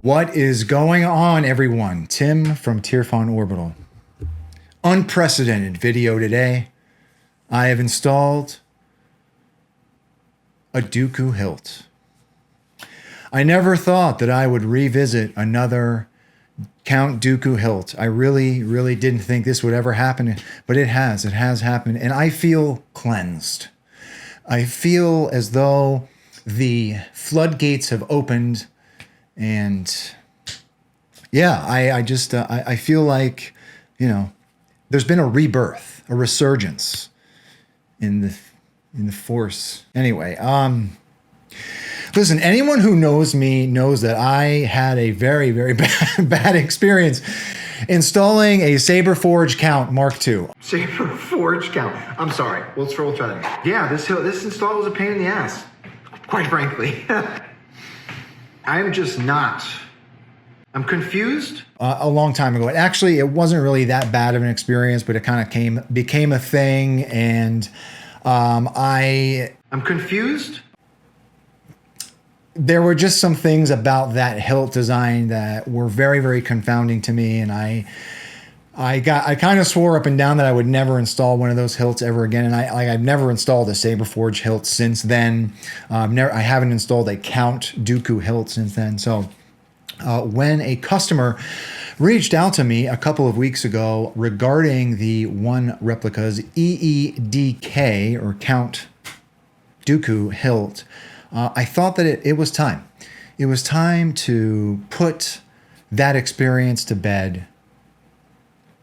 What is going on, everyone? Tim from Tirfon Orbital. Unprecedented video today. I have installed a Dooku hilt. I never thought that I would revisit another Count Dooku hilt. I really didn't think this would ever happen, but it has. It has happened, and I feel cleansed. I feel as though the floodgates have opened, and yeah, I feel like, you know, there's been a rebirth, a resurgence in the Force. Anyway, listen, anyone who knows me knows that I had a very bad experience installing a Saberforge Count Mark II. Saberforge Count. I'm sorry. We'll try that. Yeah, this install was a pain in the ass, quite frankly. I'm just not. I'm confused. A long time ago. Actually, it wasn't really that bad of an experience, but it kind of became a thing, and I'm confused. There were just some things about that hilt design that were very confounding to me, and I kind of swore up and down that I would never install one of those hilts ever again. And I've never installed a Saberforge hilt since then. I haven't installed a Count Dooku hilt since then. So when a customer reached out to me a couple of weeks ago regarding the One Replicas EEDk or Count Dooku hilt, I thought that it was time. It was time to put that experience to bed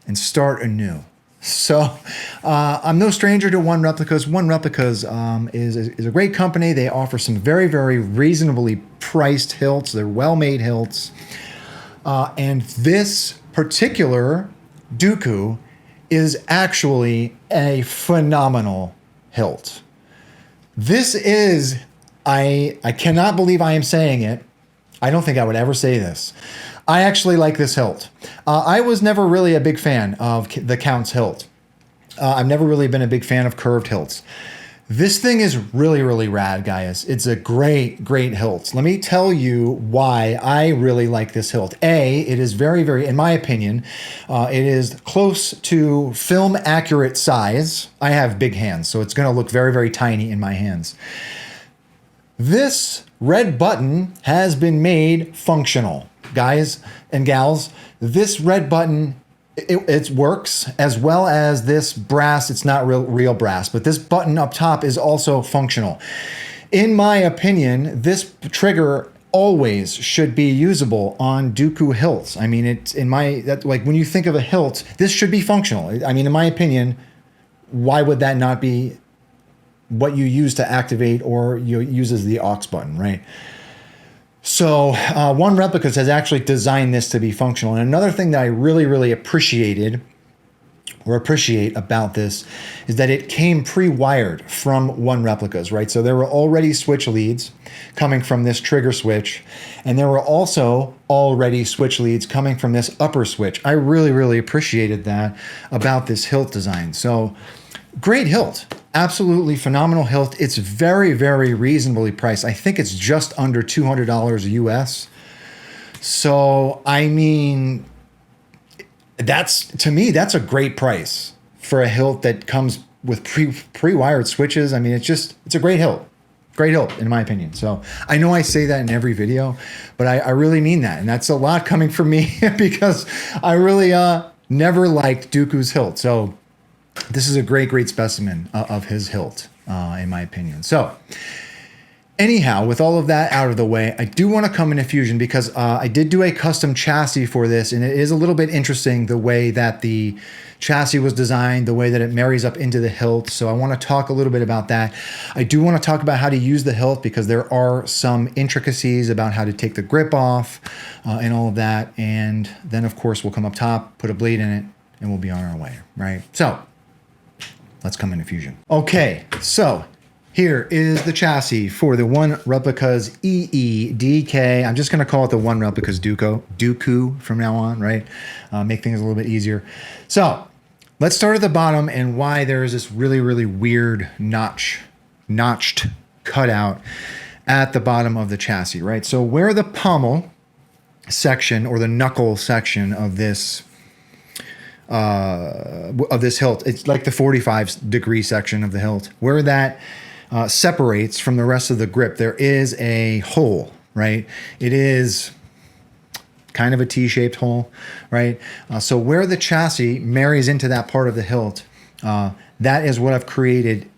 and start anew. So I'm no stranger to One Replicas. One Replicas is a great company. They offer some very reasonably priced hilts. They're well-made hilts. And this particular Dooku is actually a phenomenal hilt. This is, I cannot believe I am saying it. I don't think I would ever say this. I actually like this hilt. I was never really a big fan of the Counts Hilt. I've never really been a big fan of curved hilts. This thing is really rad, guys. It's a great hilt. Let me tell you why I really like this hilt. A, it is very, in my opinion, it is close to film accurate size. I have big hands, so it's gonna look very tiny in my hands. This red button has been made functional. Guys and gals, this red button, it works, as well as this brass. It's not real brass, but this button up top is also functional. In my opinion, this trigger always should be usable on Dooku hilts. I mean, like when you think of a hilt, this should be functional. I mean, in my opinion, why would that not be what you use to activate or you use as the aux button, right? So One Replicas has actually designed this to be functional. And another thing that I really appreciate about this is that it came pre-wired from One Replicas, right? So there were already switch leads coming from this trigger switch, and there were also already switch leads coming from this upper switch. I really appreciated that about this hilt design. So great hilt. Absolutely phenomenal hilt. It's very reasonably priced. I think it's just under $200 US. So, I mean, to me, that's a great price for a hilt that comes with pre-wired switches. I mean, it's a great hilt. Great hilt, in my opinion. So I know I say that in every video, but I really mean that. And that's a lot coming from me because I really never liked Dooku's hilt. So this is a great specimen of his hilt, in my opinion. So anyhow, with all of that out of the way, I do want to come into Fusion because I did do a custom chassis for this, and it is a little bit interesting the way that the chassis was designed, the way that it marries up into the hilt. So I want to talk a little bit about that. I do want to talk about how to use the hilt because there are some intricacies about how to take the grip off and all of that. And then, of course, we'll come up top, put a blade in it, and we'll be on our way, right? So let's come into Fusion. Okay, so here is the chassis for the One Replicas EEDk. I'm just going to call it the One Replicas Dooku from now on, right? Make things a little bit easier. So let's start at the bottom and why there is this really weird notched cutout at the bottom of the chassis, right? So where the pommel section, or the knuckle section of this hilt. It's like the 45-degree section of the hilt, where that separates from the rest of the grip. There is a hole, right? It is kind of a T-shaped hole, right? So where the chassis marries into that part of the hilt, that is what I've created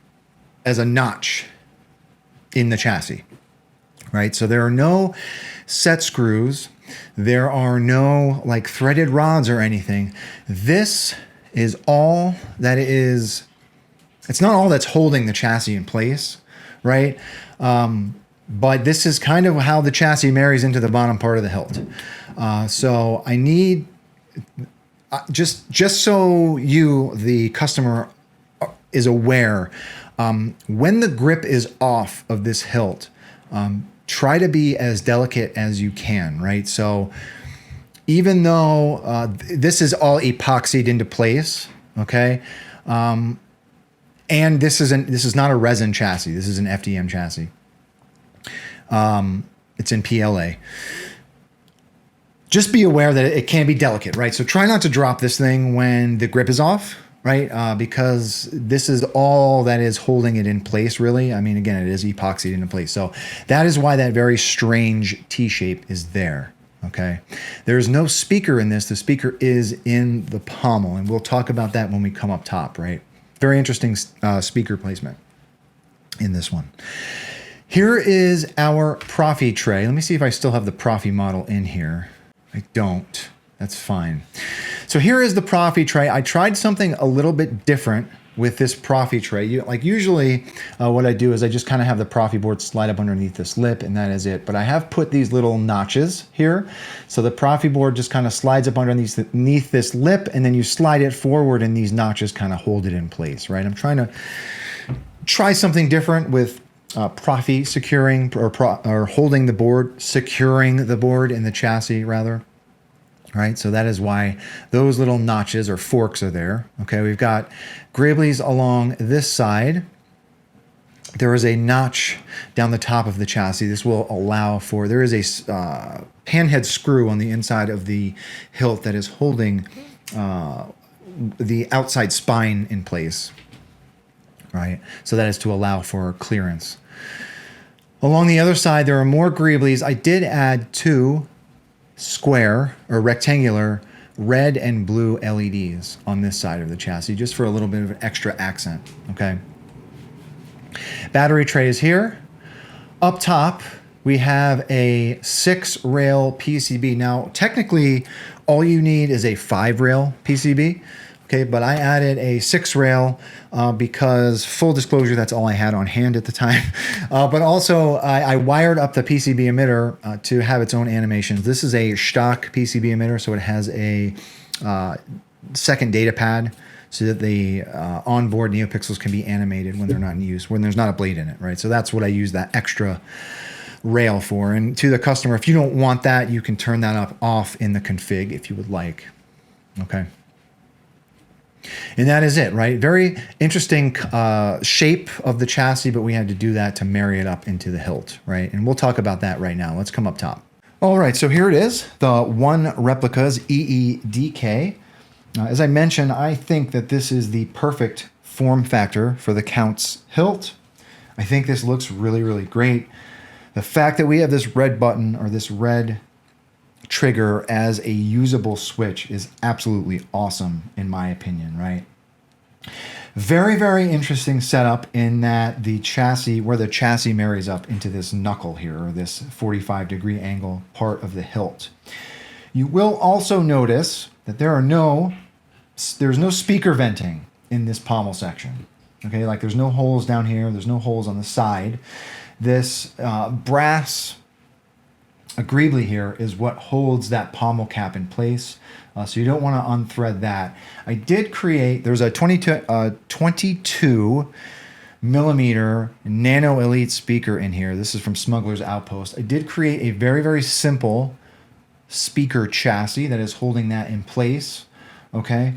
as a notch in the chassis, right? So there are no set screws. There are no like threaded rods or anything. This is all that it is. It's not all that's holding the chassis in place, right? But this is kind of how the chassis marries into the bottom part of the hilt. So I need, just so you, the customer, is aware, when the grip is off of this hilt, try to be as delicate as you can, right? So even though this is all epoxied into place, okay, and this is not a resin chassis. This is an FDM chassis. It's in PLA. Just be aware that it can be delicate, right? So try not to drop this thing when the grip is off, right? Because this is all that is holding it in place, really. I mean, again, it is epoxied into place. So that is why that very strange T-shape is there, okay? There is no speaker in this. The speaker is in the pommel, and we'll talk about that when we come up top, right? Very interesting speaker placement in this one. Here is our Profi tray. Let me see if I still have the Profi model in here. I don't. That's fine. So here is the Profi tray. I tried something a little bit different with this Profi tray. Usually what I do is I just kind of have the Profi board slide up underneath this lip, and that is it. But I have put these little notches here. So the Profi board just kind of slides up underneath this lip, and then you slide it forward, and these notches kind of hold it in place, right? I'm trying to try something different with Profi securing or holding the board, securing the board in the chassis rather. Right, so that is why those little notches or forks are there. Okay, we've got greeblies along this side. There is a notch down the top of the chassis. This will allow for, there is a panhead screw on the inside of the hilt that is holding the outside spine in place. Right, so that is to allow for clearance. Along the other side, there are more greeblies. I did add two square or rectangular red and blue LEDs on this side of the chassis, just for a little bit of an extra accent, okay? Battery tray is here. Up top, we have a 6-rail PCB. Now, technically, all you need is a 5-rail PCB, okay? But I added a 6-rail because, full disclosure, that's all I had on hand at the time. But also, I wired up the PCB emitter to have its own animations. This is a stock PCB emitter, so it has a second data pad so that the onboard NeoPixels can be animated when they're not in use, when there's not a blade in it, right? So that's what I use that extra rail for. And to the customer, if you don't want that, you can turn that off in the config if you would like, okay? And that is it, right? Very interesting shape of the chassis, but we had to do that to marry it up into the hilt, right? And we'll talk about that right now. Let's come up top. All right, so here it is, the One Replicas EEDk. As I mentioned, I think that this is the perfect form factor for the Counts Hilt. I think this looks really, really great. The fact that we have this red button, or this red trigger, as a usable switch is absolutely awesome in my opinion, right? Very, very interesting setup in that the chassis, where the chassis marries up into this knuckle here, or this 45-degree angle part of the hilt. You will also notice that there's no speaker venting in this pommel section. Okay, like there's no holes down here, there's no holes on the side. This brass greebly here is what holds that pommel cap in place, so you don't want to unthread that. I did create, there's a 22 millimeter Nano Elite speaker in here. This is from Smuggler's Outpost. I did create a very, very simple speaker chassis that is holding that in place, okay?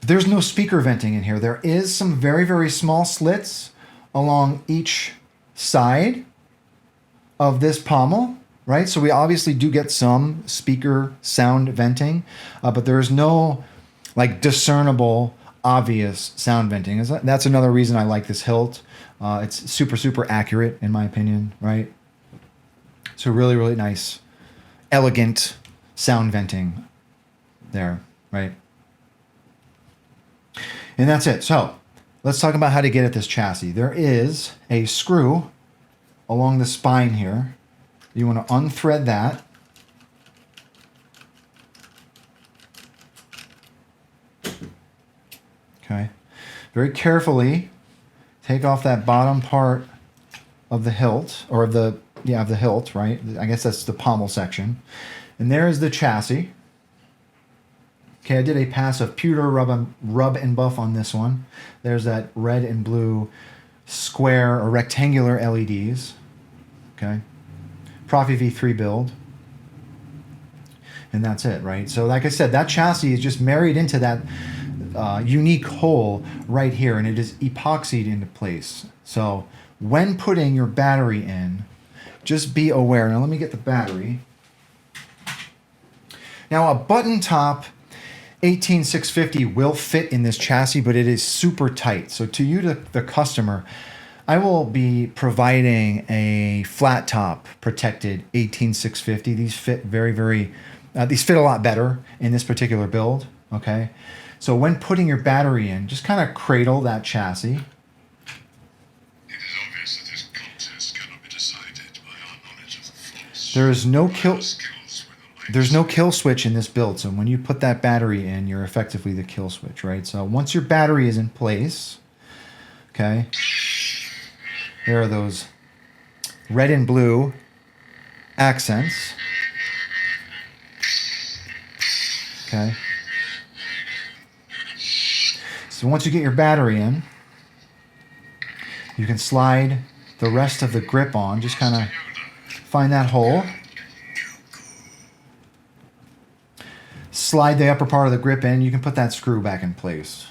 There's no speaker venting in here. There is some very, very small slits along each side of this pommel, right? So we obviously do get some speaker sound venting, but there's no like discernible, obvious sound venting. That's another reason I like this hilt. It's super, super accurate in my opinion, right? So really, really nice, elegant sound venting there, right? And that's it. So let's talk about how to get at this chassis. There is a screw along the spine here. You want to unthread that. Okay. Very carefully take off that bottom part of the hilt, or of the hilt, right? I guess that's the pommel section. And there is the chassis. Okay, I did a pass of pewter rub and buff on this one. There's that red and blue square or rectangular LEDs. Okay. Profi V3 build. And that's it, right? So like I said, that chassis is just married into that unique hole right here, and it is epoxied into place. So when putting your battery in, just be aware. Now let me get the battery. Now a button top 18650 will fit in this chassis, but it is super tight. So to you, the customer, I will be providing a flat top protected 18650. These fit these fit a lot better in this particular build, okay? So when putting your battery in, just kind of cradle that chassis. It is obvious that this contest cannot be decided by our knowledge of the force. There's no kill switch in this build. So when you put that battery in, you're effectively the kill switch, right? So once your battery is in place, okay, there are those red and blue accents. Okay. So once you get your battery in, you can slide the rest of the grip on. Just kind of find that hole. Slide the upper part of the grip in. You can put that screw back in place.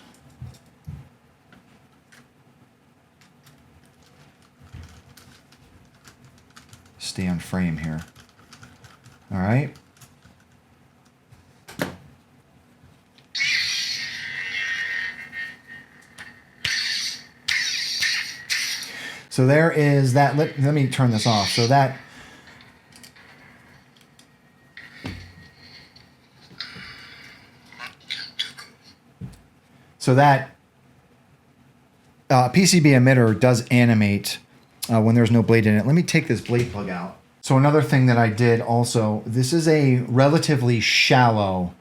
Stay on frame here. All right. So there is that. Let me turn this off. So that PCB emitter does animate when there's no blade in it. Let me take this blade plug out. So another thing that I did also, this is a relatively shallow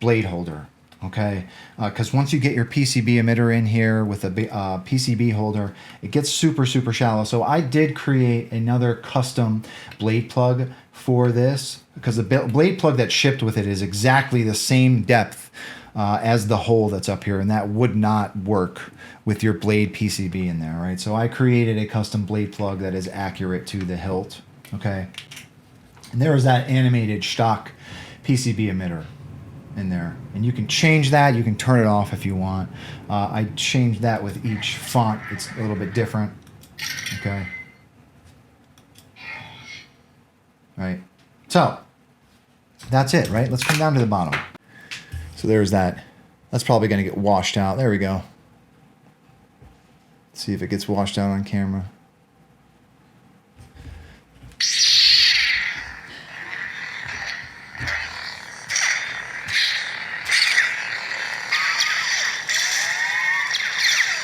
blade holder, okay? Because once you get your PCB emitter in here with a PCB holder, it gets super, super shallow. So I did create another custom blade plug for this, because the blade plug that shipped with it is exactly the same depth as the hole that's up here, and that would not work with your blade PCB in there, right? So I created a custom blade plug that is accurate to the hilt, okay? And there is that animated stock PCB emitter in there, and you can change that. You can turn it off if you want. I changed that with each font. It's a little bit different, okay? Right, so that's it, right? Let's come down to the bottom. So there's that. That's probably going to get washed out. There we go. Let's see if it gets washed out on camera.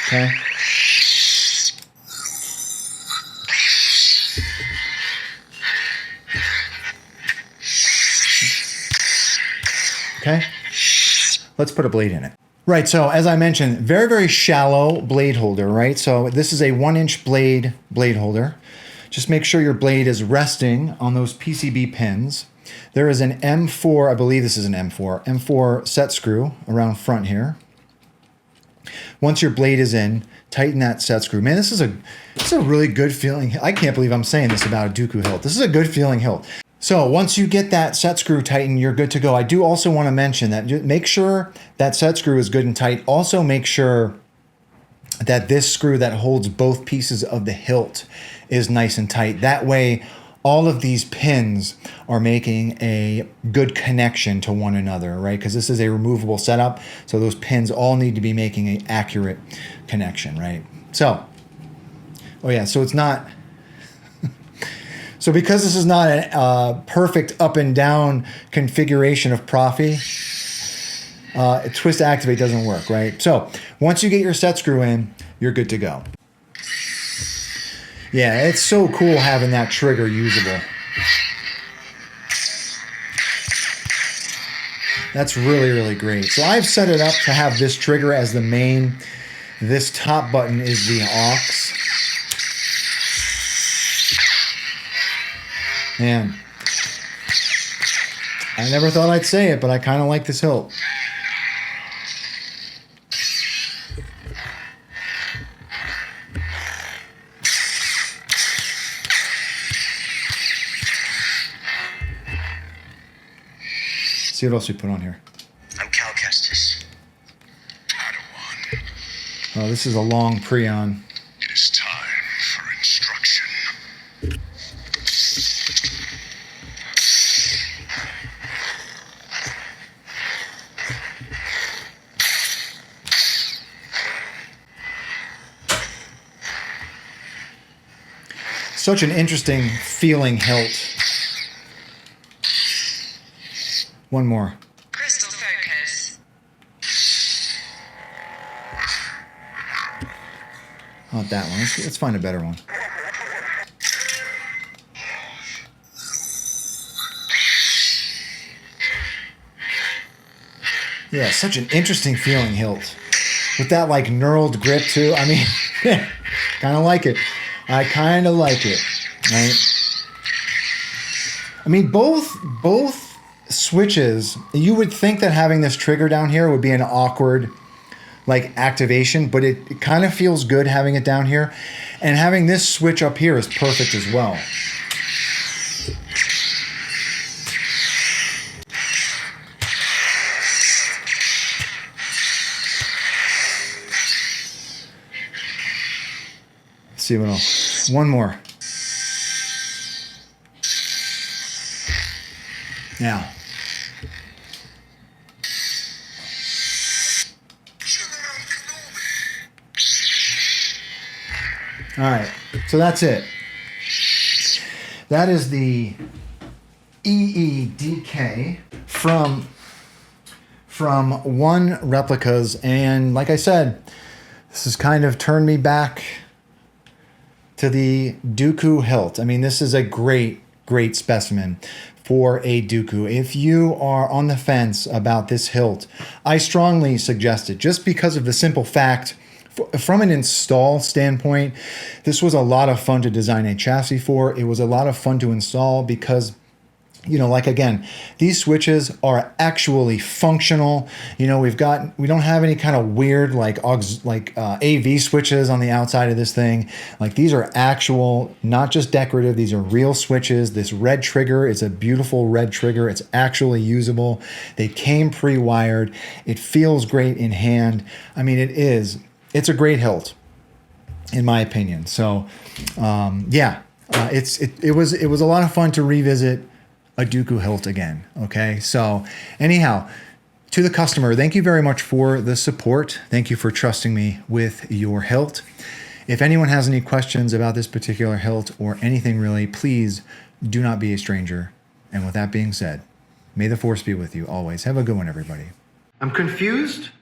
Okay. Okay. Let's put a blade in it. Right, so as I mentioned, very, very shallow blade holder, right? So this is a 1-inch blade holder. Just make sure your blade is resting on those PCB pins. There is an M4, I believe this is an M4 set screw around front here. Once your blade is in, tighten that set screw. Man, this is a really good feeling. I can't believe I'm saying this about a Dooku hilt. This is a good feeling hilt. So once you get that set screw tightened, you're good to go. I do also want to mention that make sure that set screw is good and tight. Also make sure that this screw that holds both pieces of the hilt is nice and tight. That way, all of these pins are making a good connection to one another, right? Because this is a removable setup, so those pins all need to be making an accurate connection, right? So, oh yeah, so it's not, so because this is not a perfect up and down configuration of Profi, twist activate doesn't work, right? So once you get your set screw in, you're good to go. Yeah, it's so cool having that trigger usable. That's really, really great. So I've set it up to have this trigger as the main. This top button is the aux. Man, I never thought I'd say it, but I kind of like this hilt. See what else we put on here. I'm Calcestis. Padawan. Oh, this is a long preon. It is time for instruction. Such an interesting feeling hilt. One more. Crystal focus. Not that one. Let's find a better one. Yeah, such an interesting feeling hilt. With that like knurled grip too. I mean, kind of like it. I kind of like it, right? I mean, both switches, you would think that having this trigger down here would be an awkward like activation, but it kind of feels good having it down here. And having this switch up here is perfect as well. Let's see what else. One more. Now. All right, so that's it. That is the EEDk from One Replicas, and like I said, this has kind of turned me back to the Dooku hilt. I mean, this is a great specimen for a Dooku. If you are on the fence about this hilt, I strongly suggest it, just because of the simple fact, from an install standpoint, this was a lot of fun to design a chassis for. It was a lot of fun to install because, you know, like again, these switches are actually functional. You know, we don't have any kind of weird like AV switches on the outside of this thing. Like these are actual, not just decorative. These are real switches. This red trigger is a beautiful red trigger. It's actually usable. They came pre-wired. It feels great in hand. I mean, it's a great hilt, in my opinion. So, yeah, it was a lot of fun to revisit a Dooku hilt again. Okay, so anyhow, to the customer, thank you very much for the support. Thank you for trusting me with your hilt. If anyone has any questions about this particular hilt or anything really, please do not be a stranger. And with that being said, may the force be with you always. Have a good one, everybody. I'm confused.